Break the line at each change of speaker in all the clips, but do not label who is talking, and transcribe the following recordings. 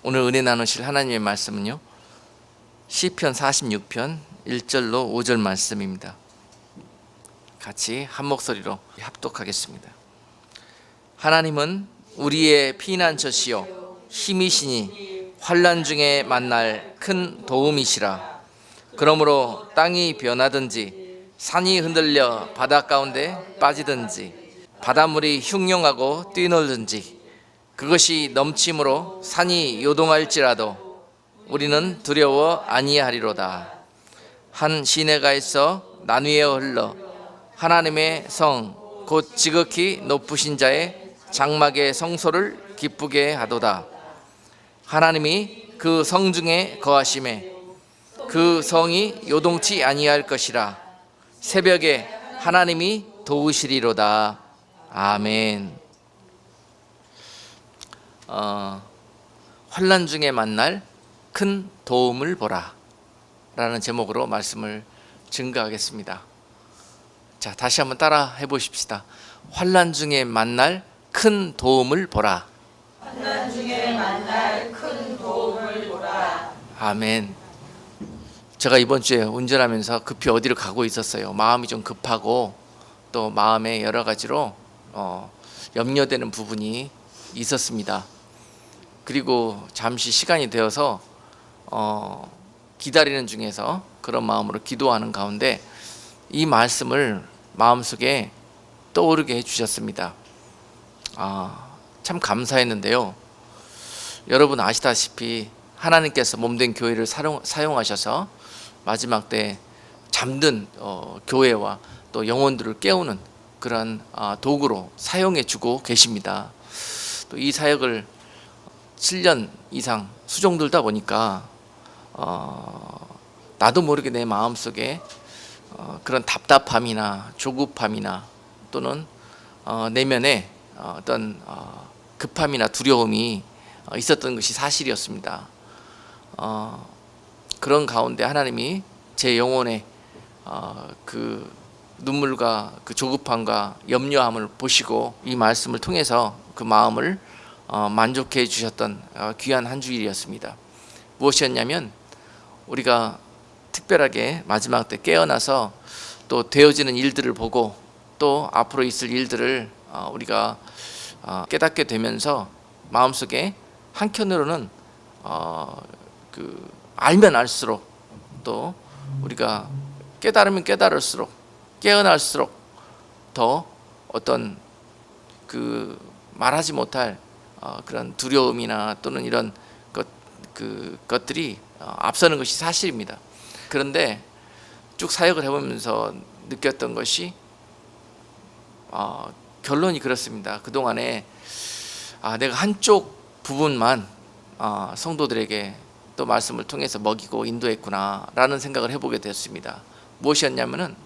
오늘 은혜 나누실 하나님의 말씀은요, 시편 46편 1절로 5절 말씀입니다. 같이 한 목소리로 합독하겠습니다. 하나님은 우리의 피난처시요 힘이시니 환난 중에 만날 큰 도움이시라. 그러므로 땅이 변하든지 산이 흔들려 바다 가운데 빠지든지 바닷물이 흉용하고 뛰놀든지 그것이 넘침으로 산이 요동할지라도 우리는 두려워 아니하리로다. 한 시내가에서 나뉘어 흘러 하나님의 성 곧 지극히 높으신 자의 장막의 성소를 기쁘게 하도다. 하나님이 그 성 중에 거하심에 그 성이 요동치 아니할 것이라. 새벽에 하나님이 도우시리로다. 아멘. 환난 중에 만날 큰 도움을 보라 라는 제목으로 말씀을 증거하겠습니다. 자, 다시 한번 따라 해보십시다. 환난 중에 만날 큰 도움을 보라.
환난 중에 만날 큰 도움을 보라.
아멘. 제가 이번 주에 운전하면서 급히 어디를 가고 있었어요. 마음이 좀 급하고 또 마음에 여러 가지로 염려되는 부분이 있었습니다. 그리고 잠시 시간이 되어서 기다리는 중에서 그런 마음으로 기도하는 가운데 이 말씀을 마음속에 떠오르게 해주셨습니다. 참 감사했는데요. 여러분 아시다시피 하나님께서 몸된 교회를 사용하셔서 마지막 때 잠든 교회와 또 영혼들을 깨우는 그런 도구로 사용해 주고 계십니다. 또 이 사역을 7년 이상 수종들다 보니까 나도 모르게 내 마음속에 그런 답답함이나 조급함이나 또는 내면에 어떤 급함이나 두려움이 있었던 것이 사실이었습니다. 그런 가운데 하나님이 제 영혼의 그 눈물과 그 조급함과 염려함을 보시고 이 말씀을 통해서 그 마음을 만족해 주셨던 귀한 한 주일이었습니다. 무엇이었냐면 우리가 특별하게 마지막 때 깨어나서 또 되어지는 일들을 보고 또 앞으로 있을 일들을 우리가 깨닫게 되면서 마음속에 한켠으로는 그 알면 알수록 또 우리가 깨달으면 깨달을수록 깨어날수록 더 어떤 그 말하지 못할 그런 두려움이나 또는 이런 것들이 앞서는 것이 사실입니다. 그런데 쭉 사역을 해보면서 느꼈던 것이 결론이 그렇습니다. 그동안에 내가 한쪽 부분만 성도들에게 또 말씀을 통해서 먹이고 인도했구나 라는 생각을 해보게 되었습니다. 무엇이었냐면은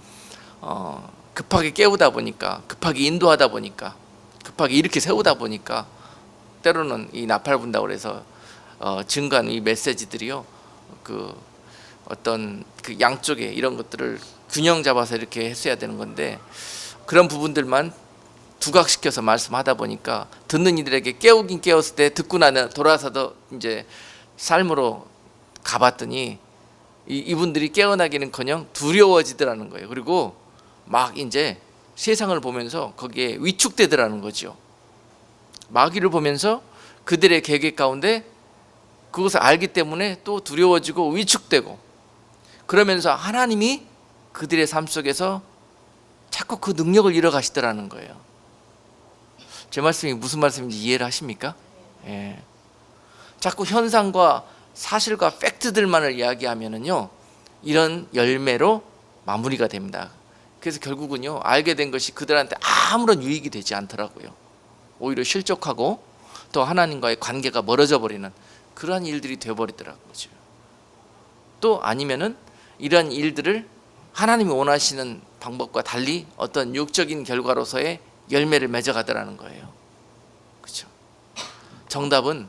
급하게 깨우다 보니까 급하게 인도하다 보니까 급하게 이렇게 세우다 보니까 때로는 이 나팔분다고 해서 증거하는 이 메시지들이요 그 어떤 그 양쪽에 이런 것들을 균형 잡아서 이렇게 했어야 되는 건데 그런 부분들만 두각시켜서 말씀하다 보니까 듣는 이들에게 깨우긴 깨웠을 때 듣고 나면 돌아서도 이제 삶으로 가봤더니 이분들이 깨어나기는커녕 두려워지더라는 거예요. 그리고 막 이제 세상을 보면서 거기에 위축되더라는 거죠. 마귀를 보면서 그들의 계획 가운데 그것을 알기 때문에 또 두려워지고 위축되고 그러면서 하나님이 그들의 삶 속에서 자꾸 그 능력을 잃어가시더라는 거예요. 제 말씀이 무슨 말씀인지 이해를 하십니까? 예. 자꾸 현상과 사실과 팩트들만을 이야기하면은요 이런 열매로 마무리가 됩니다. 그래서 결국은요 알게 된 것이 그들한테 아무런 유익이 되지 않더라고요. 오히려 실족하고 또 하나님과의 관계가 멀어져 버리는 그러한 일들이 되어버리더라고요. 또 아니면은 이러한 일들을 하나님이 원하시는 방법과 달리 어떤 육적인 결과로서의 열매를 맺어가더라는 거예요. 그렇죠? 정답은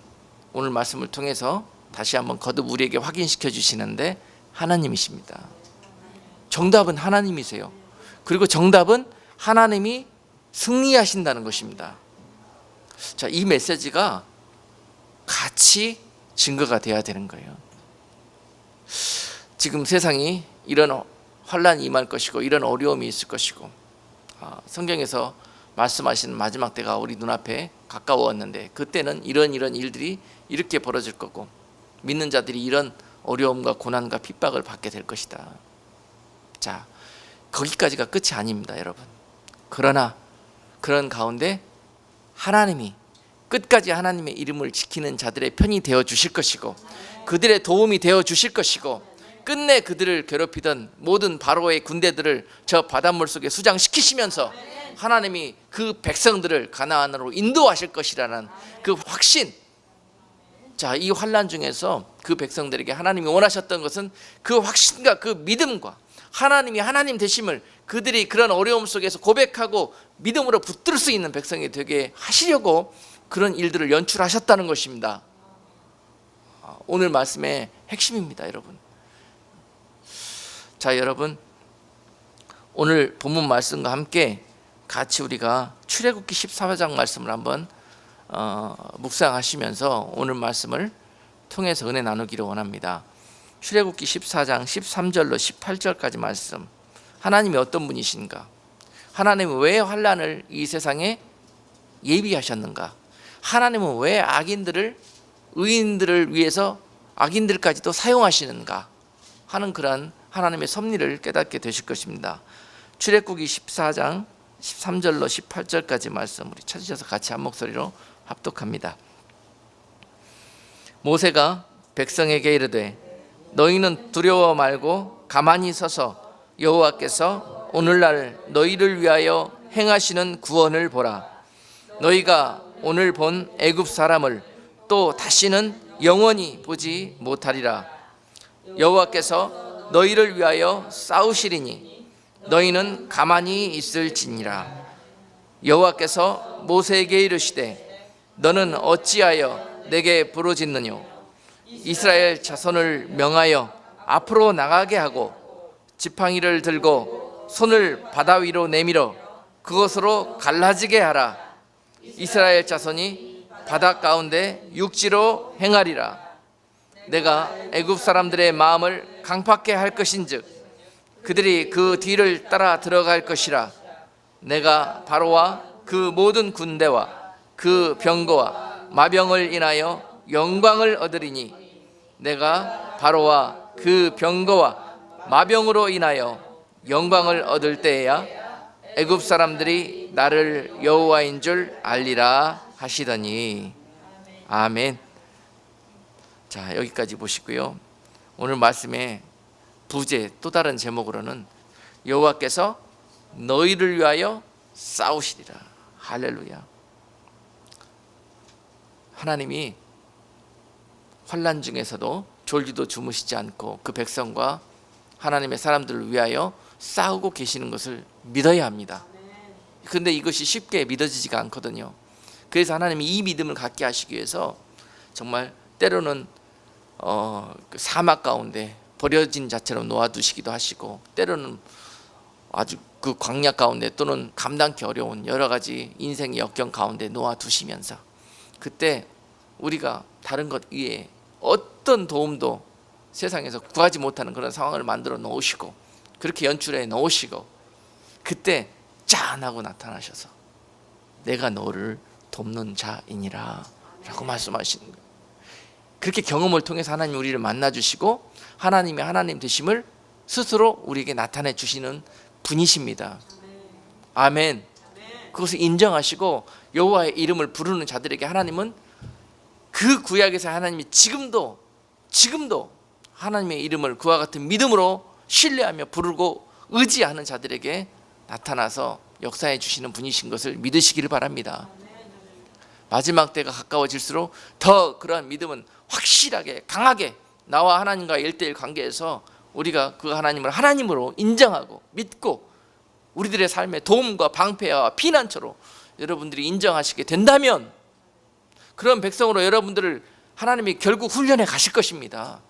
오늘 말씀을 통해서 다시 한번 거듭 우리에게 확인시켜 주시는데 하나님이십니다. 정답은 하나님이세요. 그리고 정답은 하나님이 승리하신다는 것입니다. 자, 이 메시지가 같이 증거가 돼야 되는 거예요. 지금 세상이 이런 환란이 임할 것이고 이런 어려움이 있을 것이고 성경에서 말씀하신 마지막 때가 우리 눈앞에 가까웠는데 그때는 이런 일들이 이렇게 벌어질 거고 믿는 자들이 이런 어려움과 고난과 핍박을 받게 될 것이다. 자, 거기까지가 끝이 아닙니다, 여러분. 그러나 그런 가운데 하나님이 끝까지 하나님의 이름을 지키는 자들의 편이 되어 주실 것이고 그들의 도움이 되어 주실 것이고 끝내 그들을 괴롭히던 모든 바로의 군대들을 저 바닷물 속에 수장시키시면서 하나님이 그 백성들을 가나안으로 인도하실 것이라는 그 확신. 자, 이 환난 중에서 그 백성들에게 하나님이 원하셨던 것은 그 확신과 그 믿음과 하나님이 하나님 되심을 그들이 그런 어려움 속에서 고백하고 믿음으로 붙들 수 있는 백성이 되게 하시려고 그런 일들을 연출하셨다는 것입니다. 오늘 말씀의 핵심입니다, 여러분. 자, 여러분, 오늘 본문 말씀과 함께 같이 우리가 출애굽기 14장 말씀을 한번 묵상하시면서 오늘 말씀을 통해서 은혜 나누기를 원합니다. 출애굽기 14장 13절로 18절까지 말씀. 하나님이 어떤 분이신가? 하나님은 왜 환난을 이 세상에 예비하셨는가? 하나님은 왜 악인들을 의인들을 위해서 악인들까지도 사용하시는가 하는 그런 하나님의 섭리를 깨닫게 되실 것입니다. 출애굽기 14장 13절로 18절까지 말씀 우리 찾으셔서 같이 한 목소리로 합독합니다. 모세가 백성에게 이르되 너희는 두려워 말고 가만히 서서 여호와께서 오늘날 너희를 위하여 행하시는 구원을 보라. 너희가 오늘 본 애굽 사람을 또 다시는 영원히 보지 못하리라. 여호와께서 너희를 위하여 싸우시리니 너희는 가만히 있을지니라. 여호와께서 모세에게 이르시되 너는 어찌하여 내게 부르짖느뇨? 이스라엘 자손을 명하여 앞으로 나가게 하고 지팡이를 들고 손을 바다 위로 내밀어 그것으로 갈라지게 하라. 이스라엘 자손이 바다 가운데 육지로 행하리라. 내가 애굽 사람들의 마음을 강팍게 할 것인즉 그들이 그 뒤를 따라 들어갈 것이라. 내가 바로와 그 모든 군대와 그 병거와 마병을 인하여 영광을 얻으리니 내가 바로와 그 병거와 마병으로 인하여 영광을 얻을 때에야 애굽 사람들이 나를 여호와인 줄 알리라 하시더니. 아멘. 자, 여기까지 보시고요. 오늘 말씀의 부제 또 다른 제목으로는 여호와께서 너희를 위하여 싸우시리라. 할렐루야. 하나님이 환난 중에서도 졸지도 주무시지 않고 그 백성과 하나님의 사람들을 위하여 싸우고 계시는 것을 믿어야 합니다. 그런데 이것이 쉽게 믿어지지가 않거든요. 그래서 하나님이 이 믿음을 갖게 하시기 위해서 정말 때로는 그 사막 가운데 버려진 자처럼 놓아두시기도 하시고 때로는 아주 그 광야 가운데 또는 감당기 어려운 여러 가지 인생의 역경 가운데 놓아두시면서 그때 우리가 다른 것 위에 어떤 도움도 세상에서 구하지 못하는 그런 상황을 만들어 놓으시고 그렇게 연출해 놓으시고 그때 짠 하고 나타나셔서 내가 너를 돕는 자이니라 라고 말씀하시는 거예요. 그렇게 경험을 통해서 하나님 우리를 만나주시고 하나님의 하나님 되심을 스스로 우리에게 나타내 주시는 분이십니다. 아멘. 그것을 인정하시고 여호와의 이름을 부르는 자들에게 하나님은 그 구약에서 하나님이 지금도 하나님의 이름을 그와 같은 믿음으로 신뢰하며 부르고 의지하는 자들에게 나타나서 역사해 주시는 분이신 것을 믿으시기를 바랍니다. 마지막 때가 가까워질수록 더 그러한 믿음은 확실하게 강하게 나와 하나님과 1:1 관계에서 우리가 그 하나님을 하나님으로 인정하고 믿고 우리들의 삶의 도움과 방패와 피난처로 여러분들이 인정하시게 된다면 그런 백성으로 여러분들을 하나님이 결국 훈련해 가실 것입니다.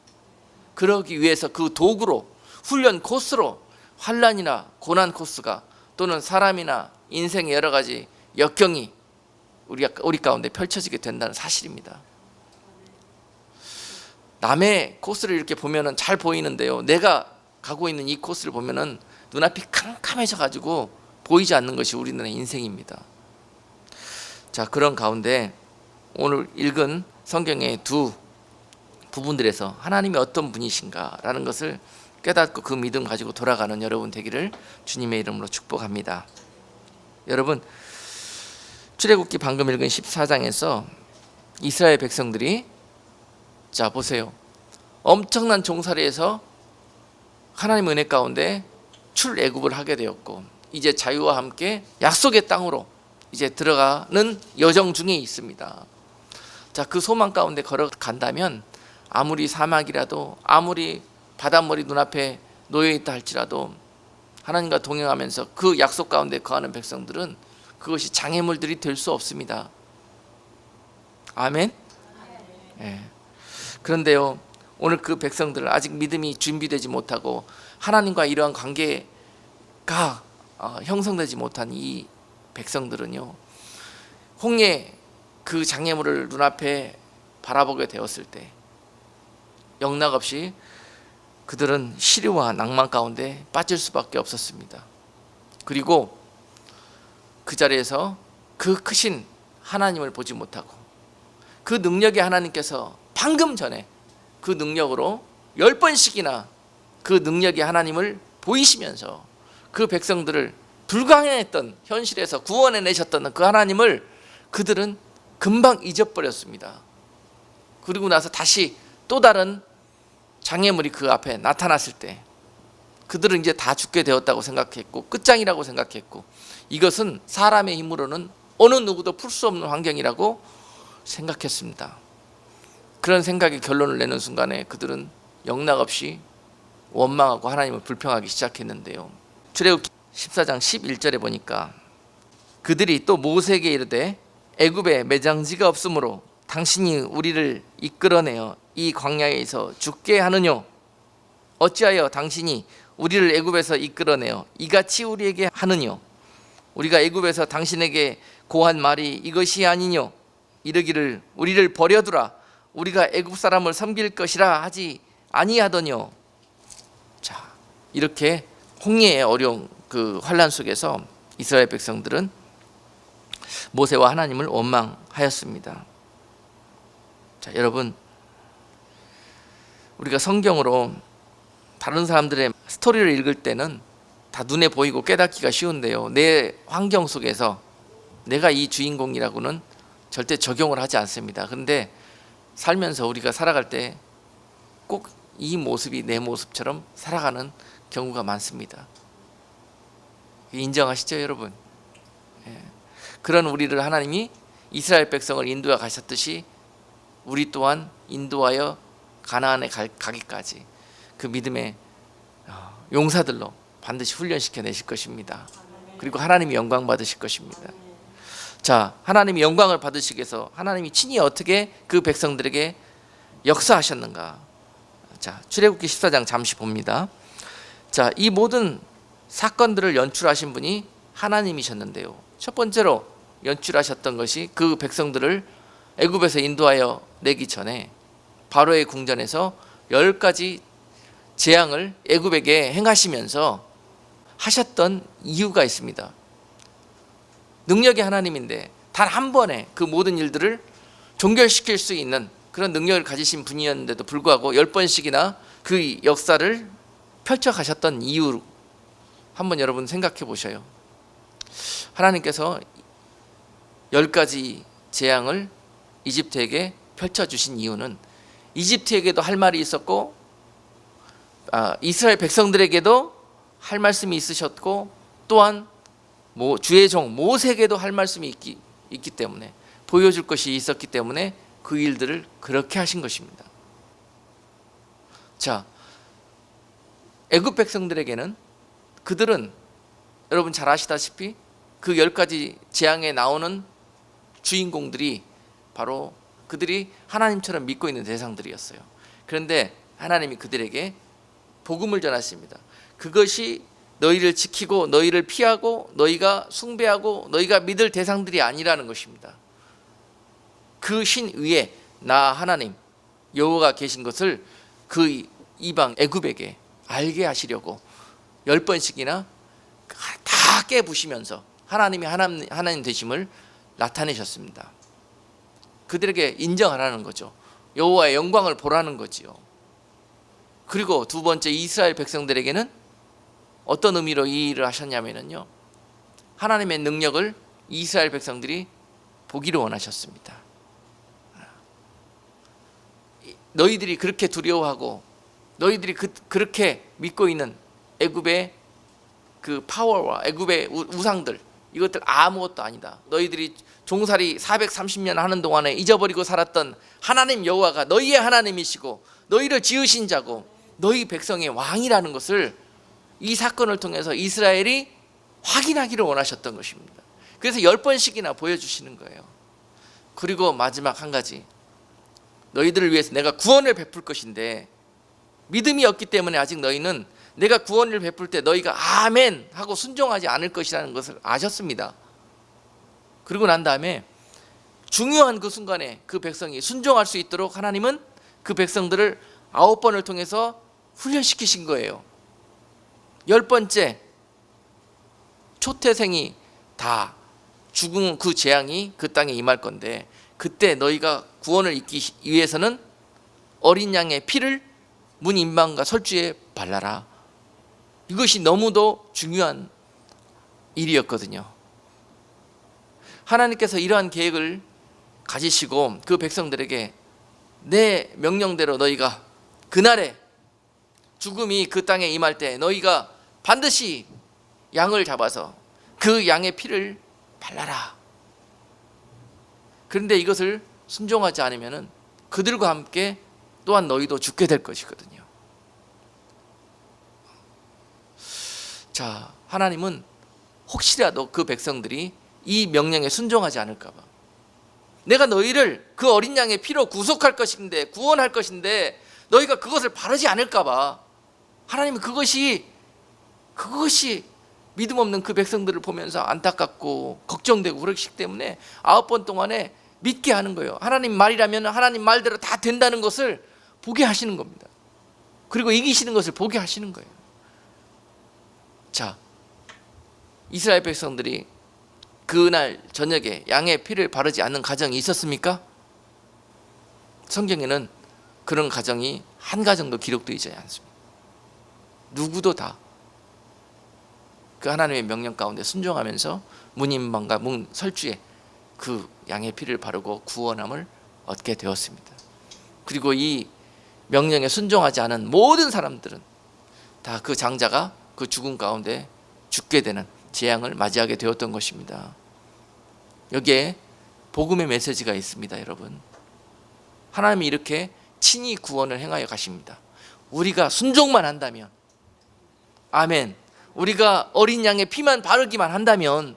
그러기 위해서 그 도구로 훈련 코스로 환난이나 고난 코스가 또는 사람이나 인생의 여러 가지 역경이 우리 가운데 펼쳐지게 된다는 사실입니다. 남의 코스를 이렇게 보면은 잘 보이는데요, 내가 가고 있는 이 코스를 보면은 눈앞이 캄캄해져 가지고 보이지 않는 것이 우리는 인생입니다. 자, 그런 가운데 오늘 읽은 성경의 두 부분들에서 하나님이 어떤 분이신가라는 것을 깨닫고 그 믿음 가지고 돌아가는 여러분 되기를 주님의 이름으로 축복합니다. 여러분, 출애굽기 방금 읽은 14장에서 이스라엘 백성들이, 자 보세요, 엄청난 종살이에서 하나님의 은혜 가운데 출애굽을 하게 되었고, 이제 자유와 함께 약속의 땅으로 이제 들어가는 여정 중에 있습니다. 자, 그 소망 가운데 걸어간다면 아무리 사막이라도, 아무리 바닷물이 눈앞에 놓여있다 할지라도 하나님과 동행하면서 그 약속 가운데 거하는 백성들은 그것이 장애물들이 될 수 없습니다. 아멘. 네. 그런데요, 오늘 그 백성들은 아직 믿음이 준비되지 못하고 하나님과 이러한 관계가 형성되지 못한 이 백성들은요, 홍해 그 장애물을 눈앞에 바라보게 되었을 때 영락없이 그들은 시류와 낭만 가운데 빠질 수밖에 없었습니다. 그리고 그 자리에서 그 크신 하나님을 보지 못하고, 그 능력의 하나님께서 방금 전에 그 능력으로 10번씩이나 그 능력의 하나님을 보이시면서 그 백성들을 불가능했던 현실에서 구원해내셨던 그 하나님을 그들은 금방 잊어버렸습니다. 그리고 나서 다시 또 다른 장애물이 그 앞에 나타났을 때 그들은 이제 다 죽게 되었다고 생각했고, 끝장이라고 생각했고, 이것은 사람의 힘으로는 어느 누구도 풀 수 없는 환경이라고 생각했습니다. 그런 생각에 결론을 내는 순간에 그들은 영락없이 원망하고 하나님을 불평하기 시작했는데요, 출애굽기 14장 11절에 보니까 그들이 또 모세에게 이르되 애굽에 매장지가 없으므로 당신이 우리를 이끌어내어 이 광야에서 죽게 하느뇨? 어찌하여 당신이 우리를 애굽에서 이끌어내어 이같이 우리에게 하느뇨? 우리가 애굽에서 당신에게 고한 말이 이것이 아니뇨? 이르기를 우리를 버려두라, 우리가 애굽 사람을 섬길 것이라 하지 아니하더뇨? 자, 이렇게 홍해의 어려운 그 환란 속에서 이스라엘 백성들은 모세와 하나님을 원망하였습니다. 자, 여러분, 우리가 성경으로 다른 사람들의 스토리를 읽을 때는 다 눈에 보이고 깨닫기가 쉬운데요, 내 환경 속에서 내가 이 주인공이라고는 절대 적용을 하지 않습니다. 그런데 살면서 우리가 살아갈 때 꼭 이 모습이 내 모습처럼 살아가는 경우가 많습니다. 인정하시죠, 여러분? 예. 그런 우리를 하나님이 이스라엘 백성을 인도해 가셨듯이 우리 또한 인도하여 가나안에 가기까지 그 믿음의 용사들로 반드시 훈련시켜 내실 것입니다. 그리고 하나님이 영광 받으실 것입니다. 자, 하나님이 영광을 받으시기 위해서 하나님이 친히 어떻게 그 백성들에게 역사하셨는가? 자, 출애굽기 14장 잠시 봅니다. 자, 이 모든 사건들을 연출하신 분이 하나님이셨는데요, 첫 번째로 연출하셨던 것이 그 백성들을 애굽에서 인도하여 내기 전에 바로의 궁전에서 10가지 재앙을 애굽에게 행하시면서 하셨던 이유가 있습니다. 능력의 하나님인데 단 한 번에 그 모든 일들을 종결시킬 수 있는 그런 능력을 가지신 분이었는데도 불구하고 10번씩이나 그 역사를 펼쳐 가셨던 이유, 한번 여러분 생각해 보셔요. 하나님께서 10가지 재앙을 이집트에게 펼쳐주신 이유는 이집트에게도 할 말이 있었고 이스라엘 백성들에게도 할 말씀이 있으셨고, 또한 주의 종 모세에게도 할 말씀이 있기 때문에, 보여줄 것이 있었기 때문에 그 일들을 그렇게 하신 것입니다. 자, 애굽 백성들에게는 그들은 여러분 잘 아시다시피 그 10가지 재앙에 나오는 주인공들이 바로 그들이 하나님처럼 믿고 있는 대상들이었어요. 그런데 하나님이 그들에게 복음을 전하십니다. 그것이 너희를 지키고 너희를 피하고 너희가 숭배하고 너희가 믿을 대상들이 아니라는 것입니다. 그 신 위에 나 하나님, 여호와가 계신 것을 그 이방 애굽에게 알게 하시려고 10번씩이나 다 깨부시면서 하나님이 하나님 되심을 나타내셨습니다. 그들에게 인정하라는 거죠. 여호와의 영광을 보라는 거지요. 그리고 두 번째, 이스라엘 백성들에게는 어떤 의미로 이 일을 하셨냐면요, 하나님의 능력을 이스라엘 백성들이 보기를 원하셨습니다. 너희들이 그렇게 두려워하고 너희들이 그렇게 믿고 있는 애굽의 그 파워와 애굽의 우상들, 이것들 아무것도 아니다. 너희들이 종살이 430년 하는 동안에 잊어버리고 살았던 하나님 여호와가 너희의 하나님이시고 너희를 지으신 자고 너희 백성의 왕이라는 것을 이 사건을 통해서 이스라엘이 확인하기를 원하셨던 것입니다. 그래서 10번씩이나 보여주시는 거예요. 그리고 마지막 한 가지, 너희들을 위해서 내가 구원을 베풀 것인데 믿음이 없기 때문에 아직 너희는 내가 구원을 베풀 때 너희가 아멘 하고 순종하지 않을 것이라는 것을 아셨습니다. 그리고 난 다음에 중요한 그 순간에 그 백성이 순종할 수 있도록 하나님은 그 백성들을 9번을 통해서 훈련시키신 거예요. 10번째, 초태생이 다 죽은 그 재앙이 그 땅에 임할 건데, 그때 너희가 구원을 얻기 위해서는 어린 양의 피를 문 임방과 설주에 발라라. 이것이 너무도 중요한 일이었거든요. 하나님께서 이러한 계획을 가지시고 그 백성들에게 내 명령대로 너희가 그날에 죽음이 그 땅에 임할 때 너희가 반드시 양을 잡아서 그 양의 피를 발라라. 그런데 이것을 순종하지 않으면 그들과 함께 또한 너희도 죽게 될 것이거든요. 자, 하나님은 혹시라도 그 백성들이 이 명령에 순종하지 않을까 봐, 내가 너희를 그 어린 양의 피로 구속할 것인데, 구원할 것인데 너희가 그것을 바르지 않을까 봐 하나님은 그것이 믿음 없는 그 백성들을 보면서 안타깝고 걱정되고 그러기 때문에 9번 동안에 믿게 하는 거예요. 하나님 말이라면 하나님 말대로 다 된다는 것을 보게 하시는 겁니다. 그리고 이기시는 것을 보게 하시는 거예요. 자, 이스라엘 백성들이 그날 저녁에 양의 피를 바르지 않는 가정이 있었습니까? 성경에는 그런 가정이 한 가정도 기록되지 않습니다. 누구도 다 그 하나님의 명령 가운데 순종하면서 문임방과 문 설주에 그 양의 피를 바르고 구원함을 얻게 되었습니다. 그리고 이 명령에 순종하지 않은 모든 사람들은 다 그 장자가 그 죽음 가운데 죽게 되는 재앙을 맞이하게 되었던 것입니다. 여기에 복음의 메시지가 있습니다, 여러분. 하나님이 이렇게 친히 구원을 행하여 가십니다. 우리가 순종만 한다면, 아멘, 우리가 어린 양의 피만 바르기만 한다면,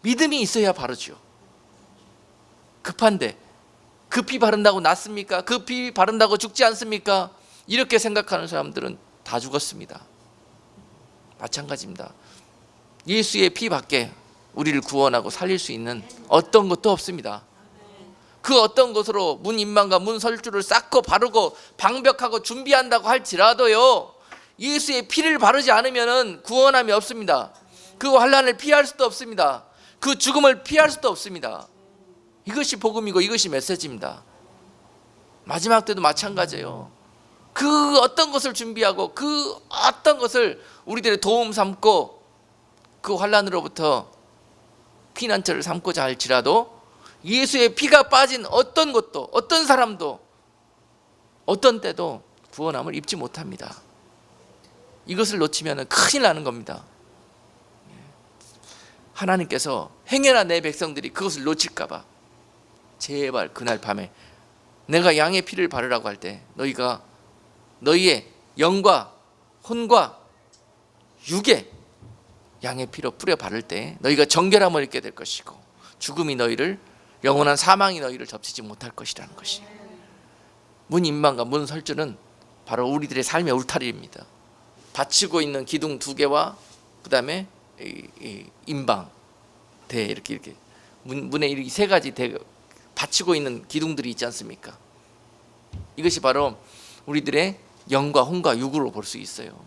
믿음이 있어야 바르죠. 급한데 그 피 바른다고 낫습니까? 그 피 바른다고 죽지 않습니까? 이렇게 생각하는 사람들은 다 죽었습니다. 마찬가지입니다. 예수의 피밖에 우리를 구원하고 살릴 수 있는 어떤 것도 없습니다. 그 어떤 것으로 문 임망과 문 설주를 쌓고 바르고 방벽하고 준비한다고 할지라도요, 예수의 피를 바르지 않으면 구원함이 없습니다. 그 환난을 피할 수도 없습니다. 그 죽음을 피할 수도 없습니다. 이것이 복음이고 이것이 메시지입니다. 마지막 때도 마찬가지예요. 그 어떤 것을 준비하고 그 어떤 것을 우리들의 도움 삼고 그 환난으로부터 피난처를 삼고자 할지라도 예수의 피가 빠진 어떤 것도, 어떤 사람도, 어떤 때도 구원함을 입지 못합니다. 이것을 놓치면 큰일 나는 겁니다. 하나님께서 행여나 내 백성들이 그것을 놓칠까 봐 제발 그날 밤에 내가 양의 피를 바르라고 할 때 너희가 너희의 영과 혼과 육에 양의 피로 뿌려 바를 때 너희가 정결함을 입게 될 것이고 죽음이 너희를, 영원한 사망이 너희를 접치지 못할 것이라는 것이. 문 임방과 문 설주는 바로 우리들의 삶의 울타리입니다. 받치고 있는 기둥 2개와 그 다음에 임방, 대, 이렇게 문에 이 3가지 대 받치고 있는 기둥들이 있지 않습니까? 이것이 바로 우리들의 영과 혼과 육으로 볼 수 있어요.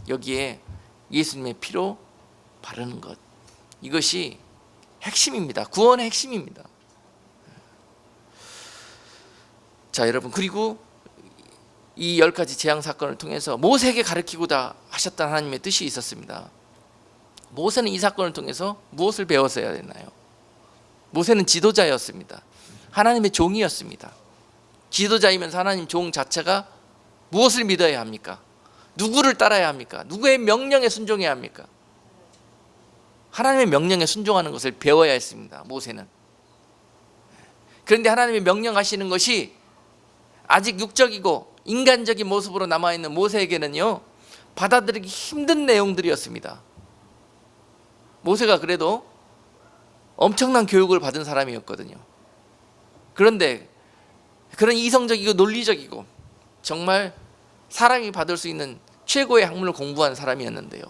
여기에 예수님의 피로 바르는 것, 이것이 핵심입니다. 구원의 핵심입니다. 자, 여러분, 그리고 이 10가지 재앙 사건을 통해서 모세에게 가르치고자 하셨던 하나님의 뜻이 있었습니다. 모세는 이 사건을 통해서 무엇을 배웠어야 했나요? 모세는 지도자였습니다. 하나님의 종이었습니다. 지도자이면서 하나님 종 자체가 무엇을 믿어야 합니까? 누구를 따라야 합니까? 누구의 명령에 순종해야 합니까? 하나님의 명령에 순종하는 것을 배워야 했습니다. 모세는. 그런데 하나님의 명령하시는 것이 아직 육적이고 인간적인 모습으로 남아있는 모세에게는요, 받아들이기 힘든 내용들이었습니다. 모세가 그래도 엄청난 교육을 받은 사람이었거든요. 그런데 그런 이성적이고 논리적이고 정말 사람이 받을 수 있는 최고의 학문을 공부한 사람이었는데요,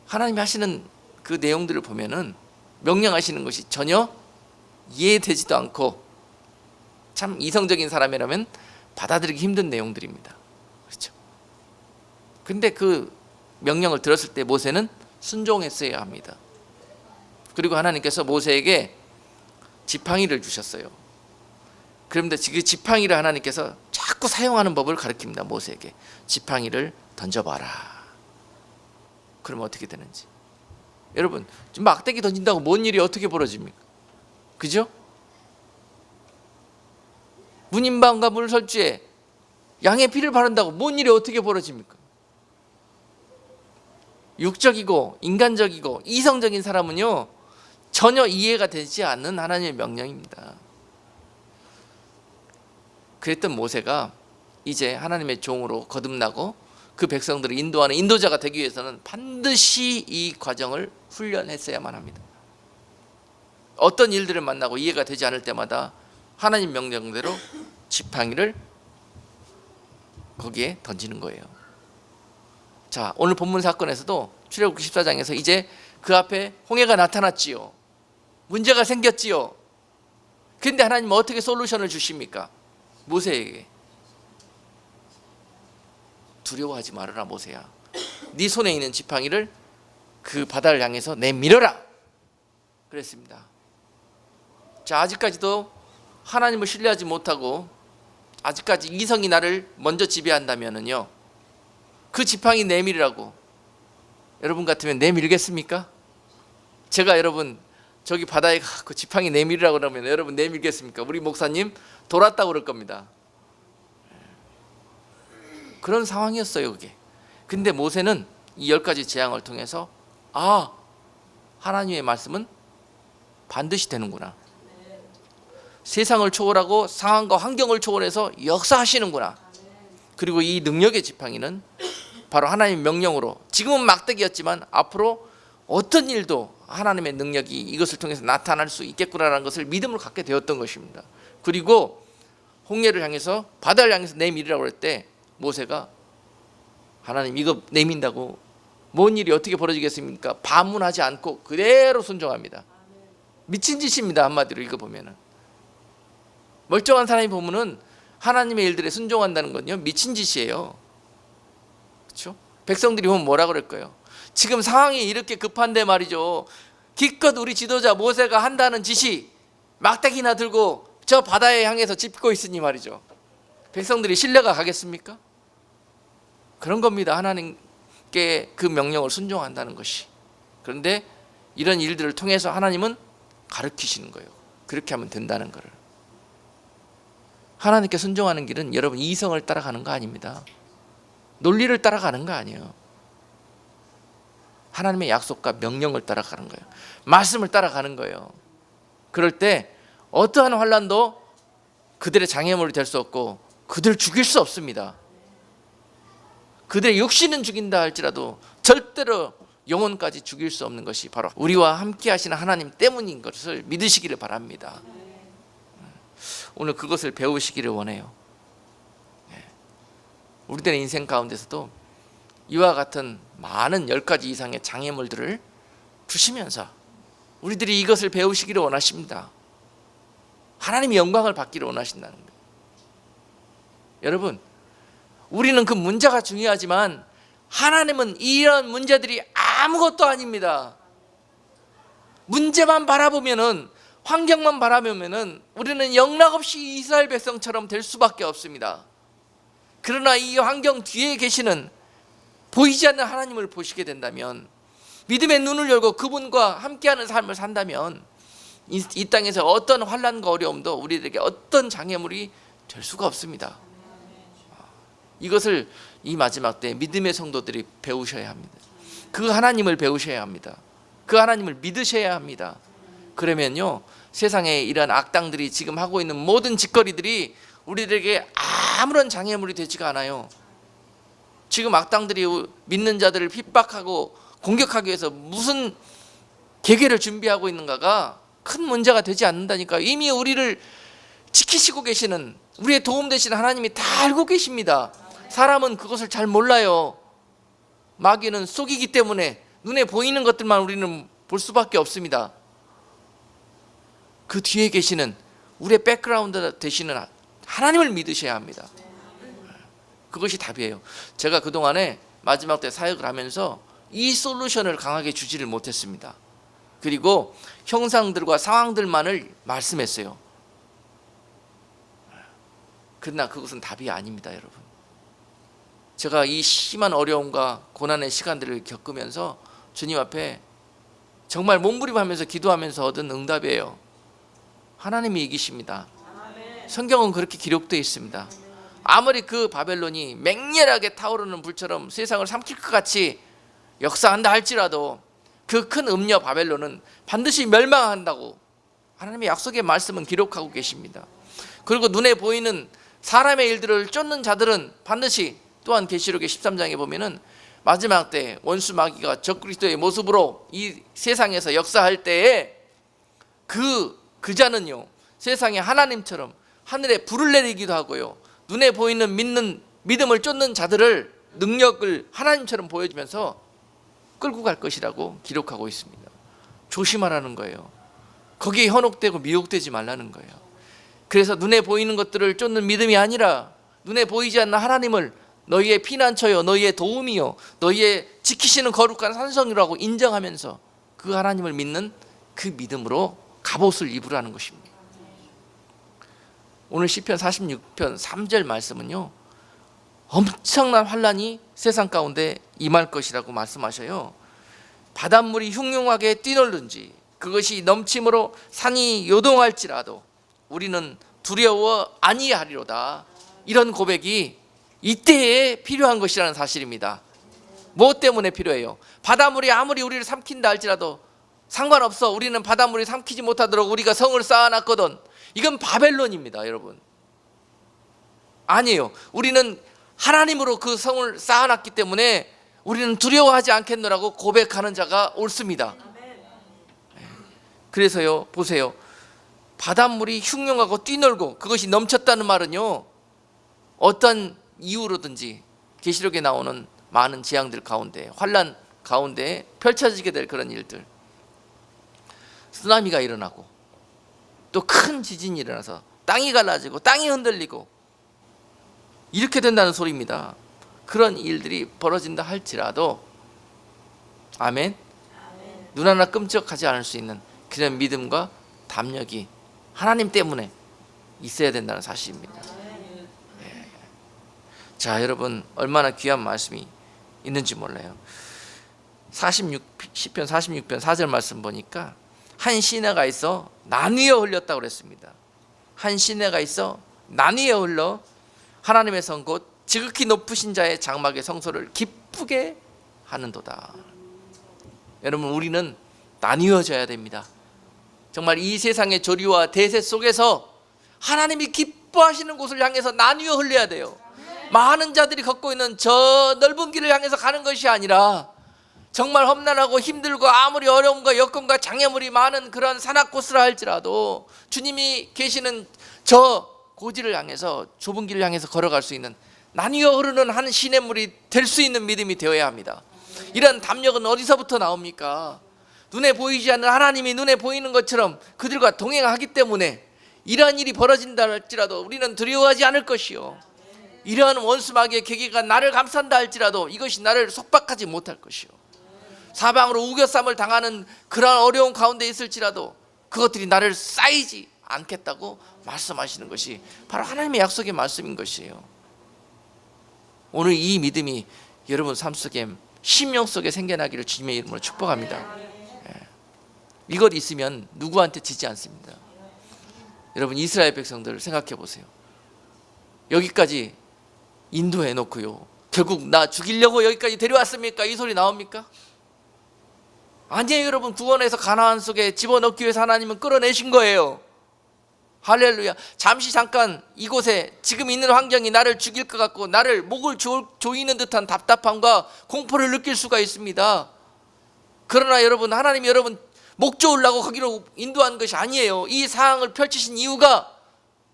하나님이 하시는 그 내용들을 보면은 명령하시는 것이 전혀 이해되지도 않고 참 이성적인 사람이라면 받아들이기 힘든 내용들입니다. 그렇죠? 근데 그 명령을 들었을 때 모세는 순종했어야 합니다. 그리고 하나님께서 모세에게 지팡이를 주셨어요. 그런데 그 지팡이를 하나님께서 자꾸 사용하는 법을 가르칩니다. 모세에게 지팡이를 던져봐라. 그러면 어떻게 되는지. 여러분, 지금 막대기 던진다고 뭔 일이 어떻게 벌어집니까? 그죠? 문인방과 물설주에 양의 피를 바른다고 뭔 일이 어떻게 벌어집니까? 육적이고 인간적이고 이성적인 사람은요, 전혀 이해가 되지 않는 하나님의 명령입니다. 그랬던 모세가 이제 하나님의 종으로 거듭나고 그 백성들을 인도하는 인도자가 되기 위해서는 반드시 이 과정을 훈련했어야만 합니다. 어떤 일들을 만나고 이해가 되지 않을 때마다 하나님 명령대로 지팡이를 거기에 던지는 거예요. 자, 오늘 본문 사건에서도 출애굽기 14장에서 이제 그 앞에 홍해가 나타났지요. 문제가 생겼지요. 그런데 하나님은 어떻게 솔루션을 주십니까? 모세에게 두려워하지 말아라 모세야. 네 손에 있는 지팡이를 그 바다를 향해서 내밀어라 그랬습니다. 자, 아직까지도 하나님을 신뢰하지 못하고 아직까지 이성이 나를 먼저 지배한다면은요, 그 지팡이 내밀으라고 여러분 같으면 내밀겠습니까? 제가 여러분 저기 바다에 가서 지팡이 내밀으라고 그러면 여러분 내밀겠습니까? 우리 목사님 돌았다고 그럴 겁니다. 그런 상황이었어요, 그게. 근데 모세는 이 10가지 재앙을 통해서 하나님의 말씀은 반드시 되는구나. 세상을 초월하고 상황과 환경을 초월해서 역사하시는구나. 그리고 이 능력의 지팡이는 바로 하나님의 명령으로, 지금은 막대기였지만 앞으로 어떤 일도 하나님의 능력이 이것을 통해서 나타날 수 있겠구나라는 것을 믿음으로 갖게 되었던 것입니다. 그리고 홍해를 향해서, 바다를 향해서 내밀으라고 할 때 모세가 하나님 이거 내민다고 뭔 일이 어떻게 벌어지겠습니까? 반문하지 않고 그대로 순종합니다. 미친 짓입니다. 한마디로 이거 보면은. 멀쩡한 사람이 보면은 하나님의 일들에 순종한다는 건요, 미친 짓이에요. 그렇죠? 백성들이 보면 뭐라 그럴까요? 지금 상황이 이렇게 급한데 말이죠, 기껏 우리 지도자 모세가 한다는 짓이 막대기나 들고 저 바다에 향해서 짚고 있으니 말이죠, 백성들이 신뢰가 가겠습니까? 그런 겁니다. 하나님께 그 명령을 순종한다는 것이. 그런데 이런 일들을 통해서 하나님은 가르치시는 거예요. 그렇게 하면 된다는 거를. 하나님께 순종하는 길은 여러분 이성을 따라가는 거 아닙니다. 논리를 따라가는 거 아니에요. 하나님의 약속과 명령을 따라가는 거예요. 말씀을 따라가는 거예요. 그럴 때 어떠한 환난도 그들의 장애물이 될 수 없고 그들을 죽일 수 없습니다. 그들의 육신은 죽인다 할지라도 절대로 영혼까지 죽일 수 없는 것이 바로 우리와 함께 하시는 하나님 때문인 것을 믿으시기를 바랍니다. 오늘 그것을 배우시기를 원해요. 우리들의 인생 가운데서도 이와 같은 많은 10가지 이상의 장애물들을 주시면서 우리들이 이것을 배우시기를 원하십니다. 하나님의 영광을 받기를 원하신다는 거예요. 여러분, 우리는 그 문제가 중요하지만 하나님은 이런 문제들이 아무것도 아닙니다. 문제만 바라보면은, 환경만 바라보면은 우리는 영락없이 이스라엘 백성처럼 될 수밖에 없습니다. 그러나 이 환경 뒤에 계시는 보이지 않는 하나님을 보시게 된다면, 믿음의 눈을 열고 그분과 함께하는 삶을 산다면 이 땅에서 어떤 환난과 어려움도 우리들에게 어떤 장애물이 될 수가 없습니다. 이것을 이 마지막 때 믿음의 성도들이 배우셔야 합니다. 그 하나님을 배우셔야 합니다. 그 하나님을 믿으셔야 합니다. 그러면요, 세상에 이런 악당들이 지금 하고 있는 모든 짓거리들이 우리들에게 아무런 장애물이 되지가 않아요. 지금 악당들이 믿는 자들을 핍박하고 공격하기 위해서 무슨 계계를 준비하고 있는가가 큰 문제가 되지 않는다니까. 이미 우리를 지키시고 계시는, 우리의 도움 되시는 하나님이 다 알고 계십니다. 사람은 그것을 잘 몰라요. 마귀는 속이기 때문에 눈에 보이는 것들만 우리는 볼 수밖에 없습니다. 그 뒤에 계시는, 우리의 백그라운드 되시는 하나님을 믿으셔야 합니다. 그것이 답이에요. 제가 그동안에 마지막 때 사역을 하면서 이 솔루션을 강하게 주지를 못했습니다. 그리고 형상들과 상황들만을 말씀했어요. 그러나 그것은 답이 아닙니다, 여러분. 제가 이 심한 어려움과 고난의 시간들을 겪으면서 주님 앞에 정말 몸부림하면서 기도하면서 얻은 응답이에요. 하나님이 이기십니다. 성경은 그렇게 기록되어 있습니다. 아무리 그 바벨론이 맹렬하게 타오르는 불처럼 세상을 삼킬 것 같이 역사한다 할지라도 그 큰 음녀 바벨론은 반드시 멸망한다고 하나님의 약속의 말씀은 기록하고 계십니다. 그리고 눈에 보이는 사람의 일들을 쫓는 자들은 반드시, 또한 계시록의 13장에 보면은 마지막 때 원수 마귀가 적그리스도의 모습으로 이 세상에서 역사할 때에 그 자는요, 세상의 하나님처럼 하늘에 불을 내리기도 하고요, 눈에 보이는 믿음을 쫓는 자들을, 능력을 하나님처럼 보여주면서 끌고 갈 것이라고 기록하고 있습니다. 조심하라는 거예요. 거기에 현혹되고 미혹되지 말라는 거예요. 그래서 눈에 보이는 것들을 쫓는 믿음이 아니라 눈에 보이지 않는 하나님을 너희의 피난처요, 너희의 도움이요, 너희의 지키시는 거룩한 산성이라고 인정하면서 그 하나님을 믿는 그 믿음으로 갑옷을 입으라는 것입니다. 오늘 시편 46편 3절 말씀은요, 엄청난 환란이 세상 가운데 임할 것이라고 말씀하셔요. 바닷물이 흉흉하게 뛰놀든지 그것이 넘침으로 산이 요동할지라도 우리는 두려워 아니하리로다. 이런 고백이 이때에 필요한 것이라는 사실입니다. 무엇 때문에 필요해요? 바닷물이 아무리 우리를 삼킨다 할지라도 상관없어. 우리는 바닷물이 삼키지 못하도록 우리가 성을 쌓아놨거든. 이건 바벨론입니다, 여러분. 아니에요. 우리는 하나님으로 그 성을 쌓아놨기 때문에 우리는 두려워하지 않겠노라고 고백하는 자가 옳습니다. 그래서요, 보세요. 바닷물이 흉흉하고 뛰놀고 그것이 넘쳤다는 말은요, 어떤 이유로든지 계시록에 나오는 많은 재앙들 가운데, 환란 가운데 펼쳐지게 될 그런 일들, 쓰나미가 일어나고 또 큰 지진이 일어나서 땅이 갈라지고 땅이 흔들리고 이렇게 된다는 소리입니다. 그런 일들이 벌어진다 할지라도, 아멘, 눈 하나 끔찍하지 않을 수 있는 그런 믿음과 담력이 하나님 때문에 있어야 된다는 사실입니다. 네. 자, 여러분, 얼마나 귀한 말씀이 있는지 몰라요. 시편 46편 4절 말씀 보니까 한 시내가 있어 나뉘어 흘렸다고 그랬습니다. 한 시내가 있어 나뉘어 흘러 하나님의 성 곧 지극히 높으신 자의 장막의 성소를 기쁘게 하는도다. 여러분, 우리는 나뉘어져야 됩니다. 정말 이 세상의 조리와 대세 속에서 하나님이 기뻐하시는 곳을 향해서 나뉘어 흘려야 돼요. 많은 자들이 걷고 있는 저 넓은 길을 향해서 가는 것이 아니라 정말 험난하고 힘들고 아무리 어려움과 여건과 장애물이 많은 그런 산악코스라 할지라도 주님이 계시는 저 고지를 향해서, 좁은 길을 향해서 걸어갈 수 있는, 나뉘어 흐르는 한 시냇물이 될 수 있는 믿음이 되어야 합니다. 이런 담력은 어디서부터 나옵니까? 눈에 보이지 않는 하나님이 눈에 보이는 것처럼 그들과 동행하기 때문에 이러한 일이 벌어진다 할지라도 우리는 두려워하지 않을 것이요, 이러한 원수마귀의 계기가 나를 감싼다 할지라도 이것이 나를 속박하지 못할 것이요, 사방으로 우겨쌈을 당하는 그러한 어려운 가운데 있을지라도 그것들이 나를 쌓이지 않겠다고 말씀하시는 것이 바로 하나님의 약속의 말씀인 것이에요. 오늘 이 믿음이 여러분 삶 속에, 심령 속에 생겨나기를 주님의 이름으로 축복합니다. 이것 있으면 누구한테 지지 않습니다. 여러분 이스라엘 백성들 생각해 보세요. 여기까지 인도해 놓고요, 결국 나 죽이려고 여기까지 데려왔습니까? 이 소리 나옵니까? 아니에요. 여러분, 구원해서 가나안 속에 집어넣기 위해서 하나님은 끌어내신 거예요. 할렐루야. 잠시 잠깐 이곳에 지금 있는 환경이 나를 죽일 것 같고 나를 목을 조이는 듯한 답답함과 공포를 느낄 수가 있습니다. 그러나 여러분, 하나님이 여러분 목 조으려고 거기로 인도한 것이 아니에요. 이 상황을 펼치신 이유가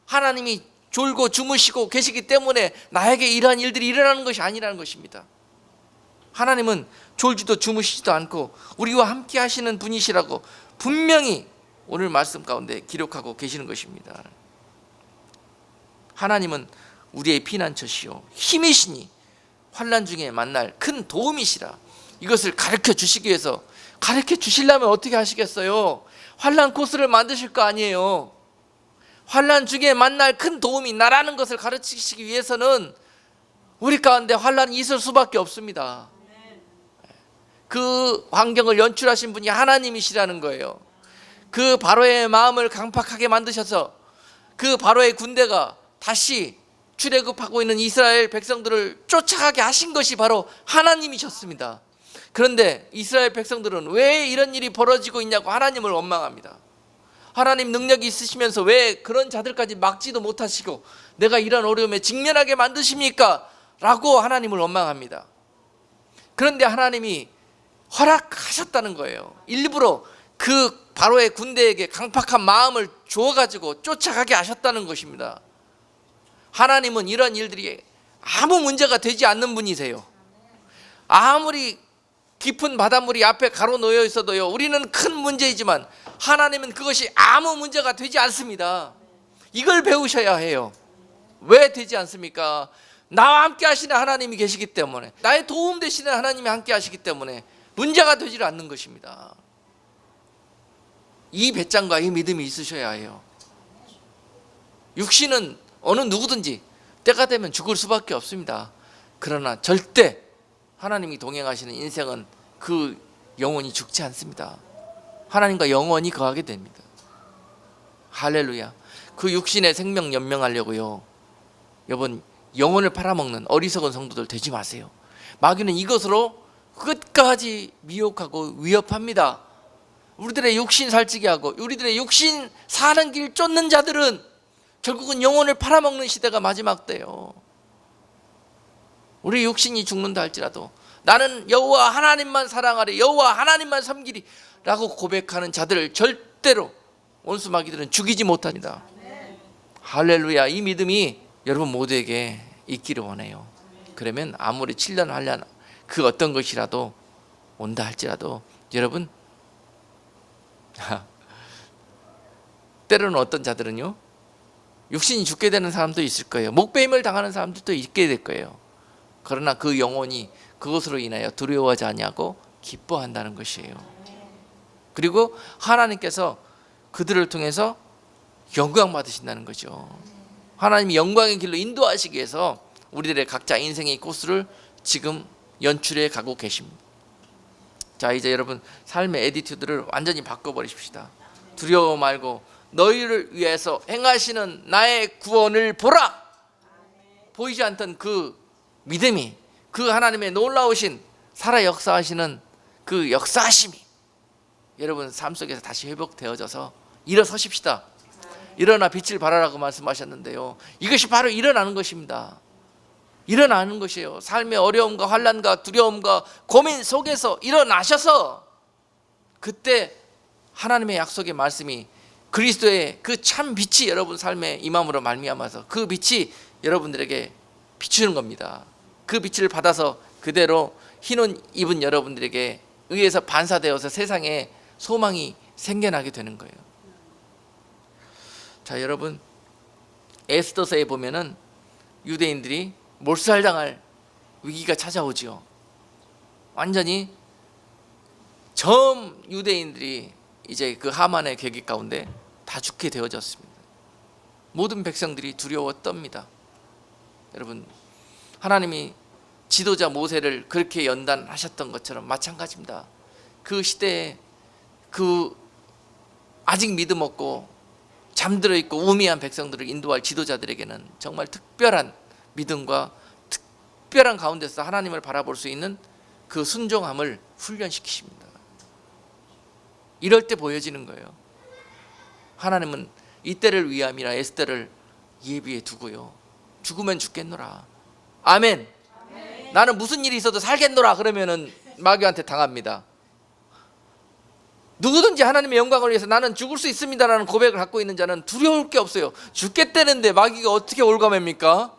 하나님이 졸고 주무시고 계시기 때문에 나에게 이러한 일들이 일어나는 것이 아니라는 것입니다. 하나님은 졸지도 주무시지도 않고 우리와 함께 하시는 분이시라고 분명히 오늘 말씀 가운데 기록하고 계시는 것입니다. 하나님은 우리의 피난처시요 힘이시니 환난 중에 만날 큰 도움이시라. 이것을 가르쳐 주시기 위해서, 가르쳐 주시려면 어떻게 하시겠어요? 환난 코스를 만드실 거 아니에요. 환난 중에 만날 큰 도움이 나라는 것을 가르치시기 위해서는 우리 가운데 환난이 있을 수밖에 없습니다. 그 환경을 연출하신 분이 하나님이시라는 거예요. 그 바로의 마음을 강팍하게 만드셔서 그 바로의 군대가 다시 출애굽하고 있는 이스라엘 백성들을 쫓아가게 하신 것이 바로 하나님이셨습니다. 그런데 이스라엘 백성들은 왜 이런 일이 벌어지고 있냐고 하나님을 원망합니다. 하나님 능력이 있으시면서 왜 그런 자들까지 막지도 못하시고 내가 이런 어려움에 직면하게 만드십니까? 라고 하나님을 원망합니다. 그런데 하나님이 허락하셨다는 거예요. 일부러 그 바로의 군대에게 강팍한 마음을 주어가지고 쫓아가게 하셨다는 것입니다. 하나님은 이런 일들이 아무 문제가 되지 않는 분이세요. 아무리 깊은 바닷물이 앞에 가로놓여 있어도요, 우리는 큰 문제이지만 하나님은 그것이 아무 문제가 되지 않습니다. 이걸 배우셔야 해요. 왜 되지 않습니까? 나와 함께 하시는 하나님이 계시기 때문에, 나의 도움 되시는 하나님이 함께 하시기 때문에 문제가 되지 않는 것입니다. 이 배짱과 이 믿음이 있으셔야 해요. 육신은 어느 누구든지 때가 되면 죽을 수밖에 없습니다. 그러나 절대 하나님이 동행하시는 인생은 그 영혼이 죽지 않습니다. 하나님과 영원히 거하게 됩니다. 할렐루야. 그 육신의 생명 연명하려고요, 여러분 영혼을 팔아먹는 어리석은 성도들 되지 마세요. 마귀는 이것으로 끝까지 미혹하고 위협합니다. 우리들의 육신 살찌게 하고 우리들의 육신 사는 길 쫓는 자들은 결국은 영혼을 팔아먹는 시대가 마지막 때요. 우리 육신이 죽는다 할지라도 나는 여호와 하나님만 사랑하리, 여호와 하나님만 섬기리 라고 고백하는 자들을 절대로 원수 마귀들은 죽이지 못합니다. 할렐루야. 이 믿음이 여러분 모두에게 있기를 원해요. 그러면 아무리 7년 환난 그 어떤 것이라도 온다 할지라도 여러분 때로는 어떤 자들은요, 육신이 죽게 되는 사람도 있을 거예요. 목배임을 당하는 사람들도 있게 될 거예요. 그러나 그 영혼이 그것으로 인하여 두려워하지 아니하고 기뻐한다는 것이에요. 그리고 하나님께서 그들을 통해서 영광 받으신다는 거죠. 하나님이 영광의 길로 인도하시기 위해서 우리들의 각자 인생의 코스를 지금 연출해 가고 계십니다. 자, 이제 여러분 삶의 애티튜드를 완전히 바꿔버리십시다. 두려워 말고 너희를 위해서 행하시는 나의 구원을 보라. 보이지 않던 그 믿음이, 그 하나님의 놀라우신 살아 역사하시는 그 역사하심이 여러분 삶 속에서 다시 회복되어져서 일어서십시다. 일어나 빛을 발하라고 말씀하셨는데요, 이것이 바로 일어나는 것입니다. 일어나는 것이에요. 삶의 어려움과 환난과 두려움과 고민 속에서 일어나셔서 그때 하나님의 약속의 말씀이 그리스도의 그 참 빛이 여러분 삶에 임함으로 말미암아서 그 빛이 여러분들에게 비추는 겁니다. 그 빛을 받아서 그대로 흰옷 입은 여러분들에게 의해서 반사되어서 세상에 소망이 생겨나게 되는 거예요. 자, 여러분 에스더서에 보면은 유대인들이 몰살당할 위기가 찾아오지요. 완전히 전 유대인들이 이제 그 하만의 계획 가운데 다 죽게 되어졌습니다. 모든 백성들이 두려워 떱니다. 여러분, 하나님이 지도자 모세를 그렇게 연단하셨던 것처럼 마찬가지입니다. 그 시대에 그 아직 믿음 없고 잠들어 있고 우미한 백성들을 인도할 지도자들에게는 정말 특별한 믿음과 특별한 가운데서 하나님을 바라볼 수 있는 그 순종함을 훈련시키십니다. 이럴 때 보여지는 거예요. 하나님은 이때를 위함이라 에스더를 예비해 두고요. 죽으면 죽겠노라. 아멘. 나는 무슨 일이 있어도 살겠노라 그러면은 마귀한테 당합니다. 누구든지 하나님의 영광을 위해서 나는 죽을 수 있습니다라는 고백을 갖고 있는 자는 두려울 게 없어요. 죽겠다는데 마귀가 어떻게 올가맵니까?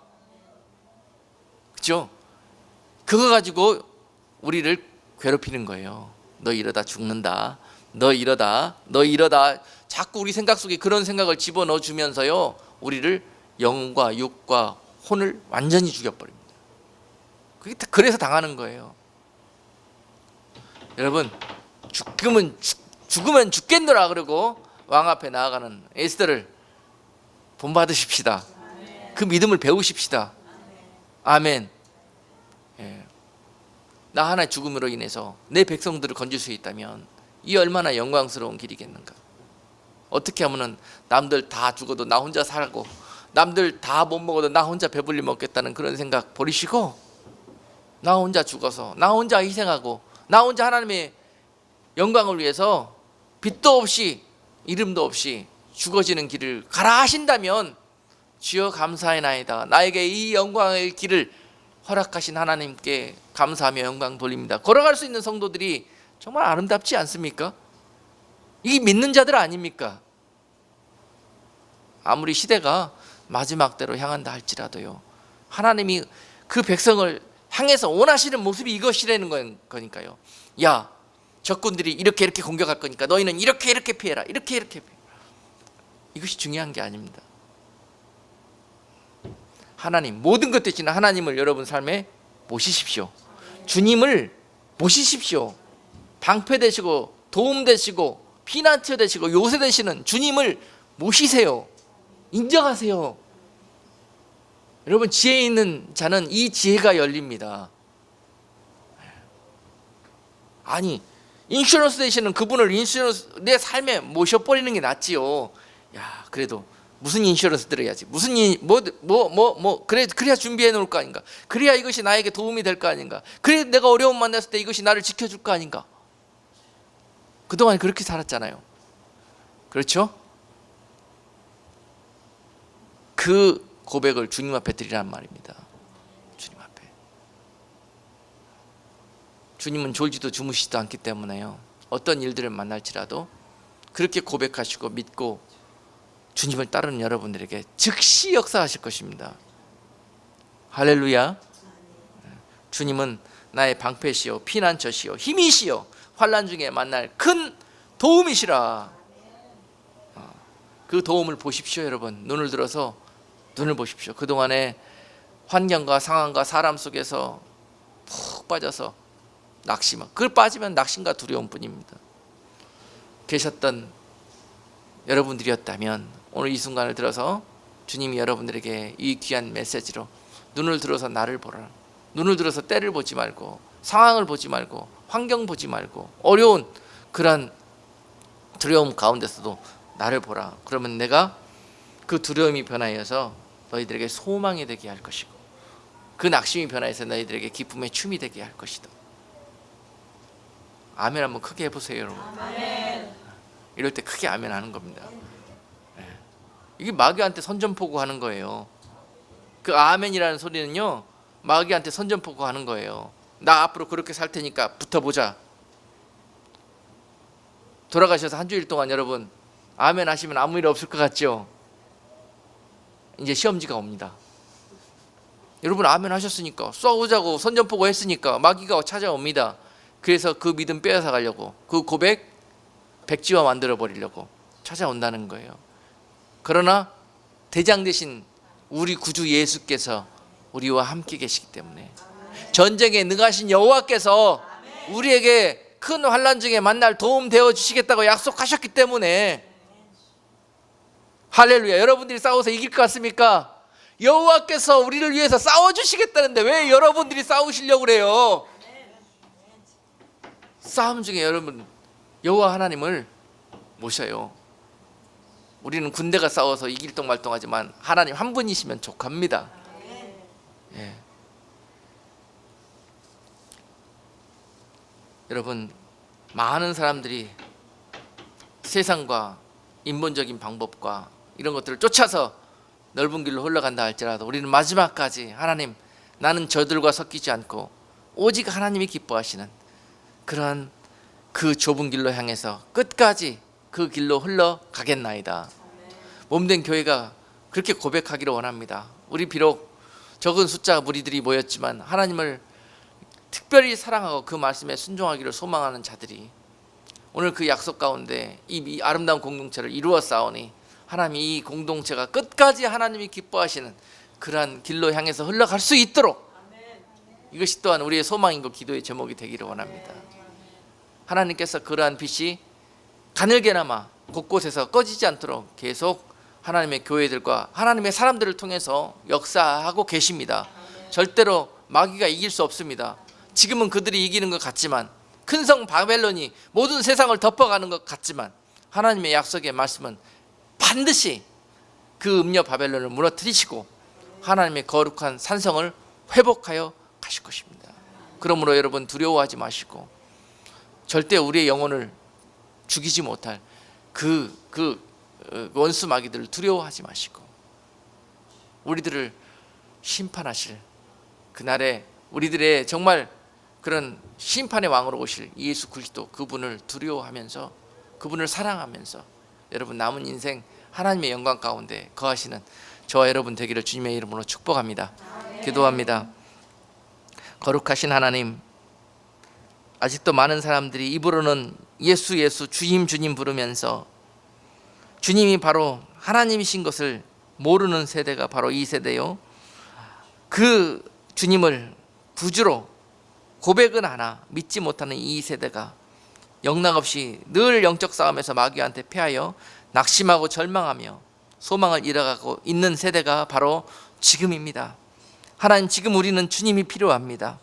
그렇죠? 그거 가지고 우리를 괴롭히는 거예요. 너 이러다 죽는다. 너 이러다 자꾸 우리 생각 속에 그런 생각을 집어넣어 주면서요, 우리를 영과 육과 혼을 완전히 죽여버립니다. 그게 다 그래서 당하는 거예요. 여러분, 죽으면 죽겠노라 그러고 왕 앞에 나아가는 에스더를 본받으십시다. 그 믿음을 배우십시다. 아멘. 예. 나 하나의 죽음으로 인해서 내 백성들을 건질 수 있다면 이 얼마나 영광스러운 길이겠는가. 어떻게 하면은 남들 다 죽어도 나 혼자 살고, 남들 다 못 먹어도 나 혼자 배불리 먹겠다는 그런 생각 버리시고, 나 혼자 죽어서 나 혼자 희생하고 나 혼자 하나님의 영광을 위해서 빛도 없이 이름도 없이 죽어지는 길을 가라 하신다면, 주여 감사하나이다. 나에게 이 영광의 길을 허락하신 하나님께 감사하며 영광 돌립니다. 걸어갈 수 있는 성도들이 정말 아름답지 않습니까? 이 믿는 자들 아닙니까? 아무리 시대가 마지막 때로 향한다 할지라도요, 하나님이 그 백성을 향해서 원하시는 모습이 이것이라는 거니까요. 야, 적군들이 이렇게 공격할 거니까 너희는 이렇게 피해라. 이렇게 피해라. 이것이 중요한 게 아닙니다. 하나님, 모든 것 대신 하나님을 여러분 삶에 모시십시오. 주님을 모시십시오. 방패 되시고 도움 되시고 피난처 되시고 요새 되시는 주님을 모시세요. 인정하세요. 여러분, 지혜 있는 자는 이 지혜가 열립니다. 아니, 인슈런스 되시는 그분을 내 삶에 모셔버리는 게 낫지요. 야, 그래도 무슨 인슈런스 들어야지, 무슨 그래야 준비해 놓을 거 아닌가, 그래야 이것이 나에게 도움이 될 거 아닌가, 그래야 내가 어려움 만났을 때 이것이 나를 지켜줄 거 아닌가. 그동안 그렇게 살았잖아요. 그렇죠? 그 고백을 주님 앞에 드리란 말입니다. 주님 앞에. 주님은 졸지도 주무시지도 않기 때문에요, 어떤 일들을 만날지라도 그렇게 고백하시고 믿고 주님을 따르는 여러분들에게 즉시 역사하실 것입니다. 할렐루야. 주님은 나의 방패시요 피난처시요 힘이시요 환난 중에 만날 큰 도움이시라. 그 도움을 보십시오. 여러분, 눈을 들어서 눈을 보십시오. 그동안에 환경과 상황과 사람 속에서 푹 빠져서 낙심만, 그걸 빠지면 낙심과 두려움뿐입니다. 계셨던 여러분들이었다면 오늘 이 순간을 들어서 주님이 여러분들에게 이 귀한 메시지로 눈을 들어서 나를 보라. 눈을 들어서 때를 보지 말고 상황을 보지 말고 환경 보지 말고 어려운 그런 두려움 가운데서도 나를 보라. 그러면 내가 그 두려움이 변하여서 너희들에게 소망이 되게 할 것이고, 그 낙심이 변하여서 너희들에게 기쁨의 춤이 되게 할 것이다. 아멘 한번 크게 해보세요, 여러분. 아멘. 이럴 때 크게 아멘 하는 겁니다. 이게 마귀한테 선전포고 하는 거예요. 그 아멘이라는 소리는요, 마귀한테 선전포고 하는 거예요. 나 앞으로 그렇게 살 테니까 붙어보자. 돌아가셔서 한 주일 동안 여러분 아멘 하시면 아무 일 없을 것 같죠? 이제 시험지가 옵니다. 여러분 아멘 하셨으니까, 쏘자고 선전포고 했으니까 마귀가 찾아옵니다. 그래서 그 믿음 빼앗아 가려고, 그 고백 백지화 만들어 버리려고 찾아온다는 거예요. 그러나 대장 되신 우리 구주 예수께서 우리와 함께 계시기 때문에 전쟁에 능하신 여호와께서 우리에게 큰 환난 중에 만날 도움 되어 주시겠다고 약속하셨기 때문에 할렐루야. 여러분들이 싸워서 이길 것 같습니까? 여호와께서 우리를 위해서 싸워주시겠다는데 왜 여러분들이 싸우시려고 그래요? 싸움 중에 여러분 여호와 하나님을 모셔요. 우리는 군대가 싸워서 이길동말동하지만 하나님 한 분이시면 족합니다. 예. 여러분, 많은 사람들이 세상과 인본적인 방법과 이런 것들을 쫓아서 넓은 길로 흘러간다 할지라도 우리는 마지막까지 하나님, 나는 저들과 섞이지 않고 오직 하나님이 기뻐하시는 그러한 그 좁은 길로 향해서 끝까지 그 길로 흘러가겠나이다. 몸된 교회가 그렇게 고백하기를 원합니다. 우리 비록 적은 숫자 무리들이 모였지만 하나님을 특별히 사랑하고 그 말씀에 순종하기를 소망하는 자들이 오늘 그 약속 가운데 이 아름다운 공동체를 이루어 싸우니 하나님 이 공동체가 끝까지 하나님이 기뻐하시는 그러한 길로 향해서 흘러갈 수 있도록 이것이 또한 우리의 소망이고 기도의 제목이 되기를 원합니다. 하나님께서 그러한 빛이 가늘게나마 곳곳에서 꺼지지 않도록 계속 하나님의 교회들과 하나님의 사람들을 통해서 역사하고 계십니다. 절대로 마귀가 이길 수 없습니다. 지금은 그들이 이기는 것 같지만 큰 성 바벨론이 모든 세상을 덮어가는 것 같지만 하나님의 약속의 말씀은 반드시 그 음녀 바벨론을 무너뜨리시고 하나님의 거룩한 산성을 회복하여 가실 것입니다. 그러므로 여러분 두려워하지 마시고 절대 우리의 영혼을 죽이지 못할 그 원수 마귀들을 두려워하지 마시고 우리들을 심판하실 그날에 우리들의 정말 그런 심판의 왕으로 오실 예수 그리스도 그분을 두려워하면서 그분을 사랑하면서 여러분 남은 인생 하나님의 영광 가운데 거하시는 저와 여러분 되기를 주님의 이름으로 축복합니다. 기도합니다. 거룩하신 하나님, 아직도 많은 사람들이 입으로는 예수 예수 주님 주님 부르면서 주님이 바로 하나님이신 것을 모르는 세대가 바로 이 세대요. 그 주님을 구주로 고백은 하나 믿지 못하는 이 세대가 영락없이 늘 영적 싸움에서 마귀한테 패하여 낙심하고 절망하며 소망을 잃어가고 있는 세대가 바로 지금입니다. 하나님, 지금 우리는 주님이 필요합니다.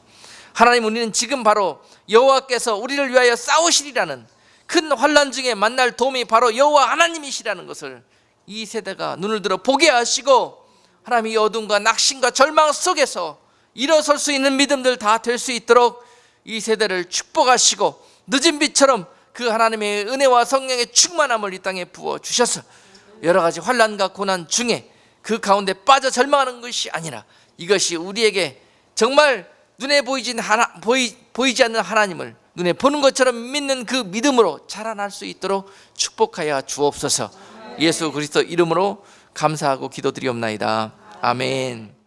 하나님, 우리는 지금 바로 여호와께서 우리를 위하여 싸우시리라는 큰 환난 중에 만날 도움이 바로 여호와 하나님이시라는 것을 이 세대가 눈을 들어 보게 하시고 하나님 이 어둠과 낙심과 절망 속에서 일어설 수 있는 믿음들 다 될 수 있도록 이 세대를 축복하시고 늦은 빛처럼 그 하나님의 은혜와 성령의 충만함을 이 땅에 부어 주셔서 여러 가지 환난과 고난 중에 그 가운데 빠져 절망하는 것이 아니라 이것이 우리에게 정말 눈에 보이지 않는 하나님을 눈에 보는 것처럼 믿는 그 믿음으로 자라날 수 있도록 축복하여 주옵소서. 예수 그리스도 이름으로 감사하고 기도드리옵나이다. 아멘.